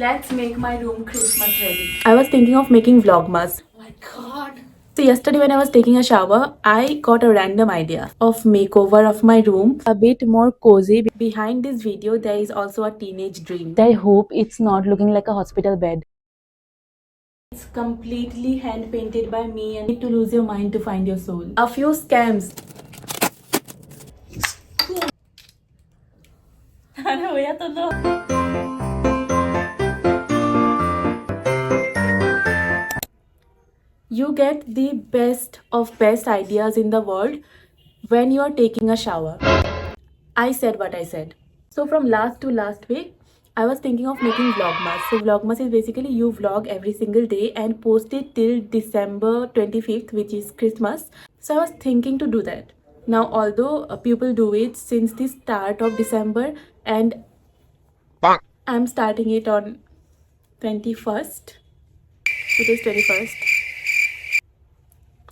Let's make my room Christmas ready. I was thinking of making vlogmas. Oh my god. So yesterday when I was taking a shower, I got a random idea of makeover of my room a bit more cozy. Behind this video there is also a teenage dream. I hope it's not looking like a hospital bed. It's completely hand painted by me and you need to lose your mind to find your soul. A few scams. अरे भैया तो लो. You get the best of best ideas in the world when you are taking a shower. I said what I said. So from last to last week, I was thinking of making vlogmas. So vlogmas is basically you vlog every single day and post it till December 25th, which is Christmas. So I was thinking to do that. Now, although people do it since the start of December, and I'm starting it on 21st. It is 21st.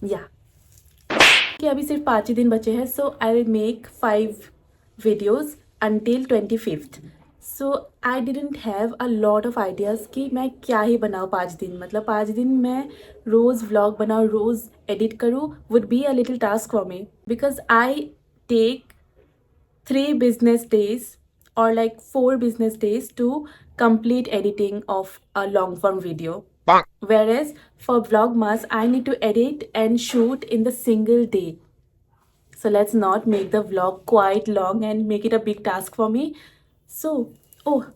Yeah. कि अभी सिर्फ 5 ही दिन बचे हैं. So I will make 5 videos until 25th. So I didn't have a lot of ideas कि मैं क्या ही बनाऊँ 5 दिन. मतलब 5 दिन मैं रोज़ व्लॉग बनाऊँ, रोज़ एडिट करूँ, would be a little task for me because I take 3 business days or like 4 business days to complete editing of a long form video. Whereas for Vlogmas, I need to edit and shoot in the single day. So let's not make the vlog quite long and make it a big task for me. So, oh,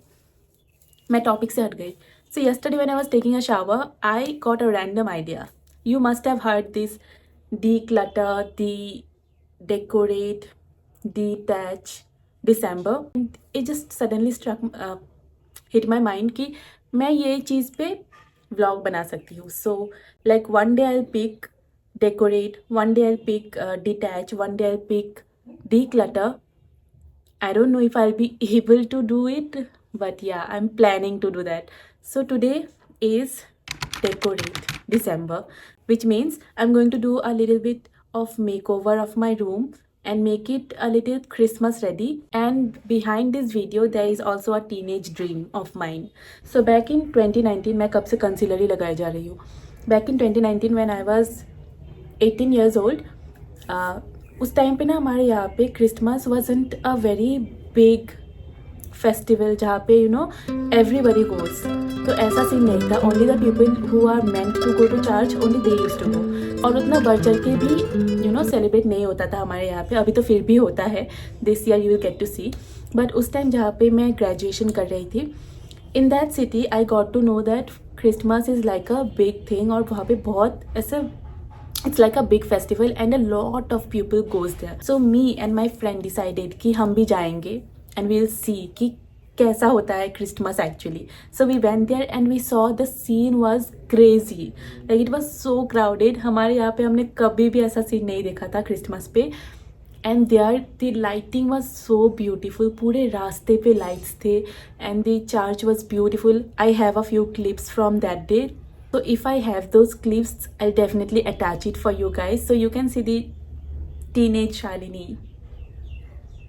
my topic se hat gayi. So yesterday when I was taking a shower, I got a random idea. You must have heard this declutter, decorate, detach, December. And it just suddenly hit my mind कि मैं ये चीज़ पे vlog बना सकती हूँ. So like one day I'll pick decorate, one day I'll pick detach, one day I'll pick declutter. I don't know if I'll be able to do it, but yeah, I'm planning to do that. So today is decorate December, which means I'm going to do a little bit of makeover of my room and make it a little Christmas ready. And behind this video, there is also a teenage dream of mine. So back in 2019, मैं कब से concealer ही लगाए जा रही हूँ. Back in 2019 when I was 18 years old, उस time पे ना हमारे यहाँ पे Christmas wasn't a very big festival जहाँ पे यू नो एवरीबडी गोज. तो ऐसा सीन नहीं था. Only the people who are meant to go to church only they used to go. और उतना बढ़ चढ़ के भी यू नो सेलिब्रेट नहीं होता था हमारे यहाँ पे. अभी तो फिर भी होता है. This year you will get to see. But उस टाइम जहाँ पे मैं ग्रेजुएशन कर रही थी, in that city I got to know that Christmas is like a big thing. और वहाँ पे बहुत ऐसे it's like a big festival and a lot of people goes there. So me and my friend decided कि हम भी जाएंगे and we'll see कि कैसा होता है Christmas actually. So we went there and we saw the scene was crazy. Like it was so crowded. हमारे यहाँ पे हमने कभी भी ऐसा scene नहीं देखा था Christmas पे. And there the lighting was so beautiful. पूरे रास्ते पे lights थे and the church was beautiful. I have a few clips from that day. So if I have those clips, I'll definitely attach it for you guys so you can see the teenage Shalini.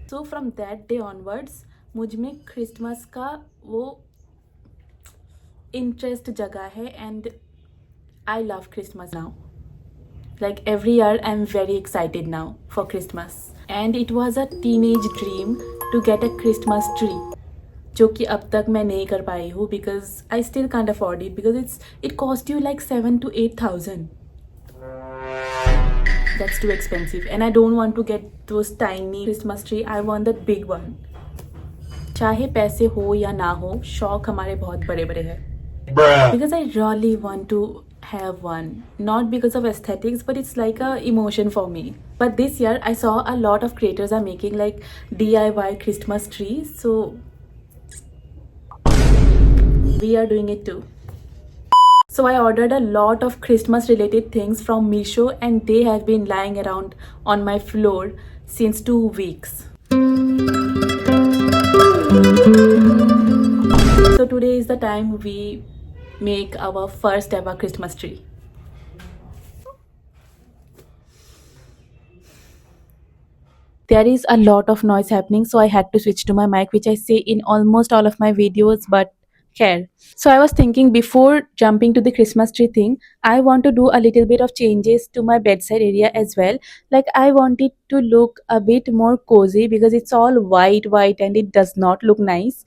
So from that day onwards, मुझ में Christmas का वो interest जगा है and I love Christmas now. Like every year I'm very excited now for Christmas. And it was a teenage dream to get a Christmas tree. जो कि अब तक मैं नहीं कर पाई हूँ because I still can't afford it because it cost you like 7,000 to 8,000. That's too expensive and I don't want to get those tiny Christmas tree. I want that big one. चाहे पैसे हो या ना हो, शौक हमारे बहुत बड़े बड़े हैं. Because I really want to have one, not because of aesthetics but it's like a emotion for me. But this year I saw a lot of creators are making like DIY Christmas trees, so we are doing it too. So I ordered a lot of Christmas related things from Meesho and they have been lying around on my floor since 2 weeks. So today is the time we make our first ever Christmas tree. There is a lot of noise happening, so I had to switch to my mic, which I say in almost all of my videos, but care. So I was thinking before jumping to the Christmas tree thing, I want to do a little bit of changes to my bedside area as well. Like I want it to look a bit more cozy because it's all white and it does not look nice.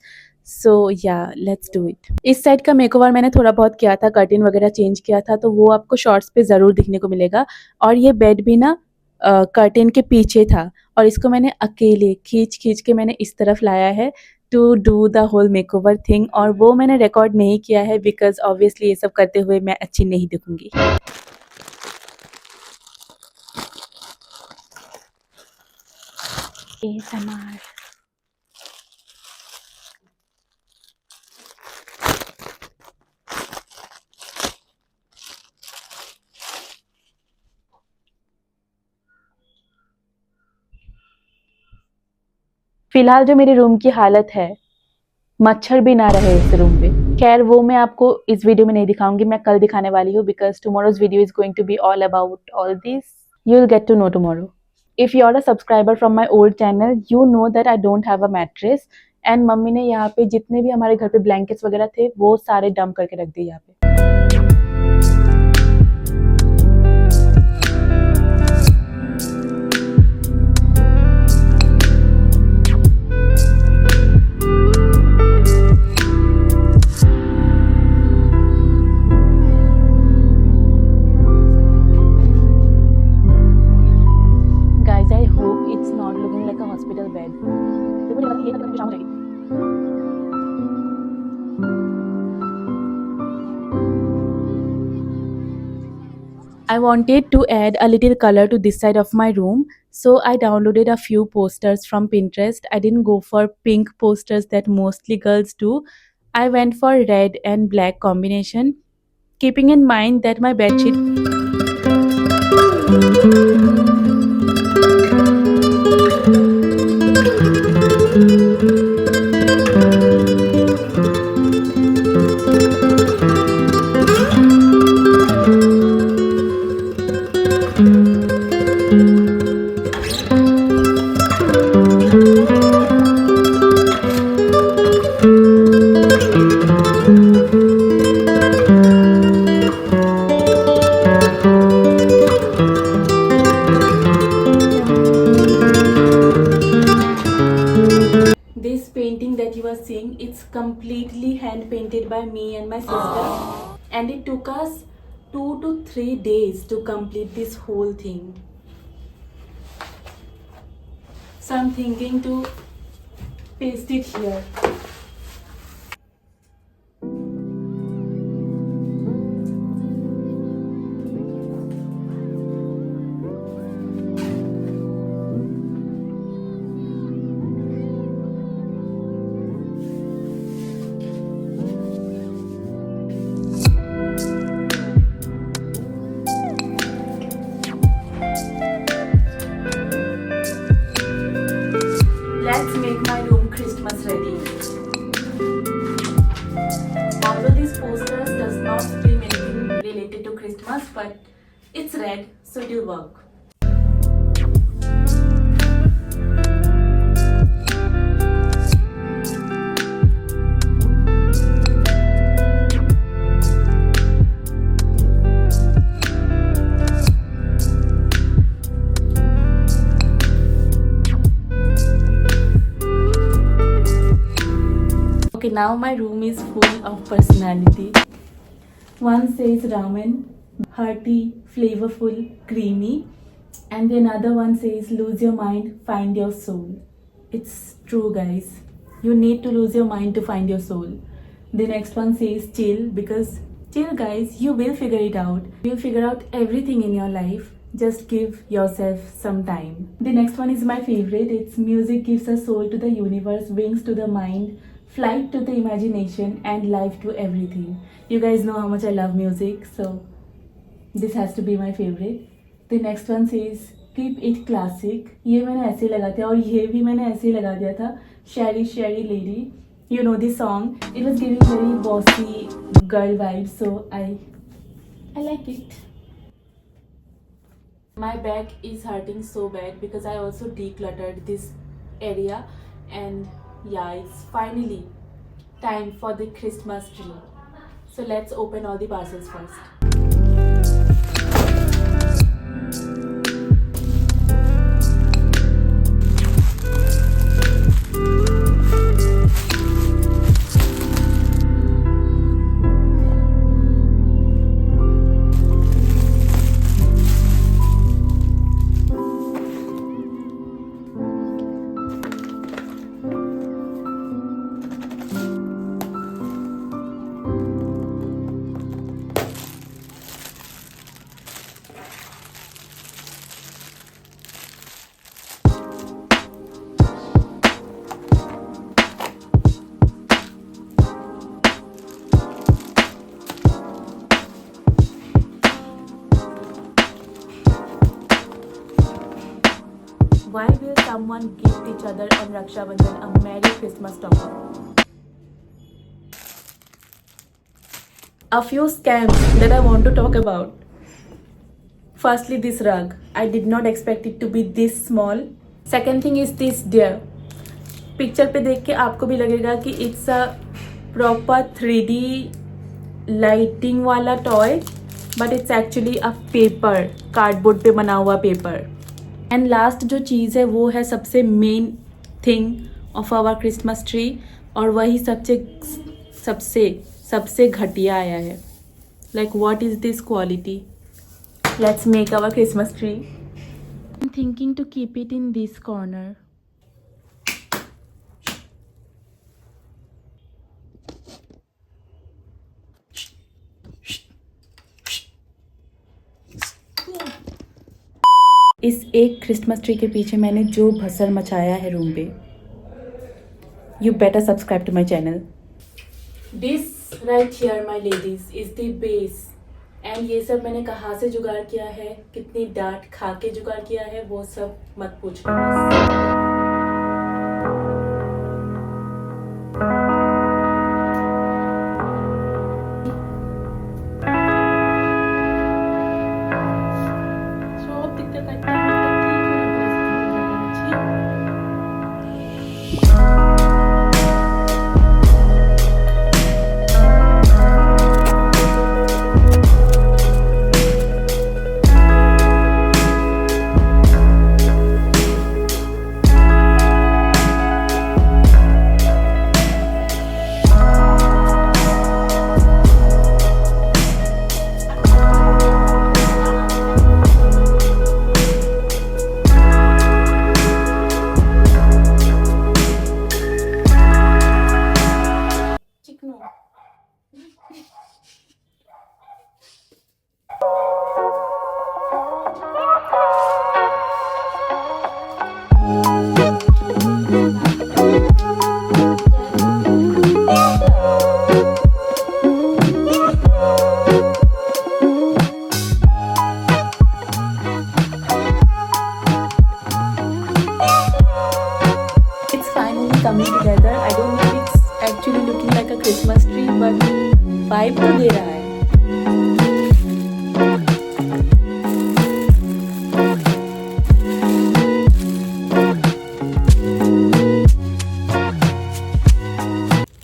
सो या let's do it. इस side का makeover मैंने थोड़ा बहुत किया था, curtain वगैरह change किया था, तो वो आपको शॉर्ट्स पे ज़रूर दिखने को मिलेगा। और ये बेड भी ना कर्टेन के पीछे था और इसको मैंने अकेले खींच के मैंने इस तरफ लाया है to do the whole makeover thing, और वो मैंने रिकॉर्ड नहीं किया है बिकॉज ऑब्वियसली ये सब करते हुए मैं अच्छी नहीं दिखूंगी। ASMR। फिलहाल जो मेरे रूम की हालत है, मच्छर भी ना रहे इस रूम पे। खैर वो मैं आपको इस वीडियो में नहीं दिखाऊंगी, मैं कल दिखाने वाली हूँ because tomorrow's video is going to be all about all this. You will get to know tomorrow. If you are a subscriber from my old channel, you know that I don't have a mattress and मम्मी ने यहाँ पे जितने भी हमारे घर पे blankets वगैरह थे वो सारे डंप करके रख दिए यहाँ पे। Guys, I hope it's not looking like a hospital bed. देखो मुझे लगा कि ये तक शाम हो जाएगी। I wanted to add a little color to this side of my room, so I downloaded a few posters from Pinterest. I didn't go for pink posters that mostly girls do. I went for red and black combination, keeping in mind that my bedsheet this painting that you are seeing, it's completely hand painted by me and my sister, and it took us 2 to 3 days to complete this whole thing. So I'm thinking to paste it here. Let's make my room Christmas ready. Although this poster does not scream anything related to Christmas, but it's red, so it will work. Okay, now my room is full of personality. One says ramen, hearty, flavorful, creamy, and the another one says lose your mind, find your soul. It's true, guys. You need to lose your mind to find your soul. The next one says chill, because chill, guys, you will figure it out. You'll figure out everything in your life. Just give yourself some time. The next one is my favorite. It's music gives a soul to the universe, wings to the mind, flight to the imagination, and life to everything. You guys know how much I love music, so this has to be my favorite. The next one says keep it classic. ये मैंने ऐसे लगा दिया, और ये भी मैंने ऐसे ही लगा दिया था. Sherry Sherry Lady. You know this song. It was giving very bossy girl vibes, so I like it. My back is hurting so bad because I also decluttered this area, and yeah, it's finally time for the Christmas tree. So let's open all the parcels first. Why will someone gift each other on Raksha Bandhan a Merry Christmas topper? A few scams that I want to talk about. Firstly, this rug. I did not expect it to be this small. Second thing is this deer. Picture पे देख के आपको भी लगेगा कि it's a proper 3D lighting वाला toy, but it's actually a paper, cardboard पे बना हुआ पेपर. एंड लास्ट जो चीज़ है वो है सबसे main thing of our Christmas tree, और वही सबसे सबसे सबसे घटिया आया है. Like what is this quality? Let's make our Christmas tree. I am thinking to keep it in this corner. इस एक क्रिसमस ट्री के पीछे मैंने जो भसड़ मचाया है रूम पे, you better subscribe to my channel. This right here my ladies is the base. And ये सब मैंने कहाँ से जुगाड़ किया है, कितनी डांट खा के जुगाड़ किया है, वो सब मत पूछना. Coming together. I don't know if it's actually looking like a Christmas tree, but vibe तो दे रहा है.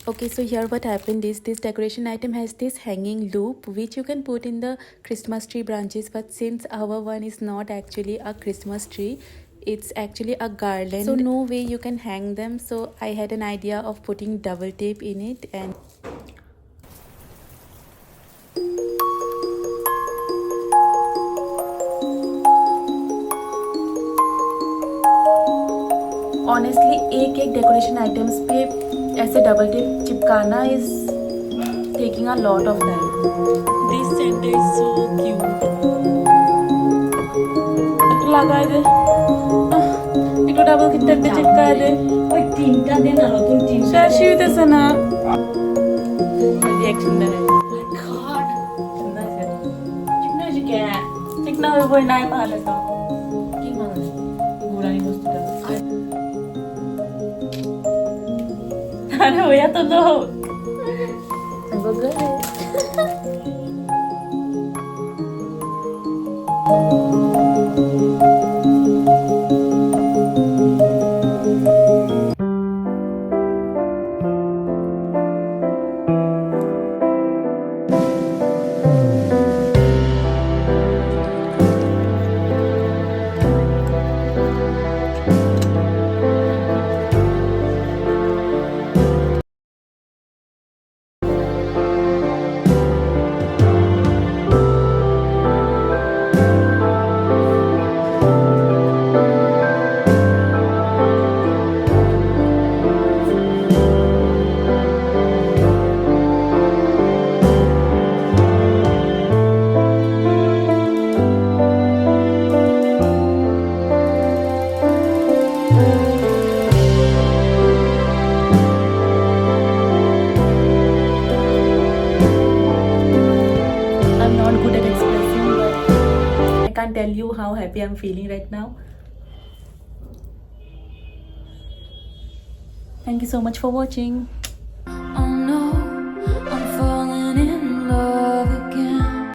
Okay, so here what happened is this decoration item has this hanging loop which you can put in the Christmas tree branches, but since our one is not actually a Christmas tree, it's actually a garland, so no way you can hang them. So I had an idea of putting double tape in it. And honestly एक एक decoration items पे ऐसे double tape चिपकाना is taking a lot of time. This center is so cute. लगा दे একটু double কিটটা पे चिपका दे. ওই তিনটা দে না, নতুন তিনটা শেষ হইতেছে না. রিঅ্যাকশনটা है. মাই গॉड চিন্তা আছে চিকনা আছে কে চিকনা হই বই নাই ভালো তো কি মানে গোড়ানি বস্তুটা. আরে ওয়া তো লো বগলে. tell you how happy I'm feeling right now. Thank you so much for watching. Oh no, I'm falling in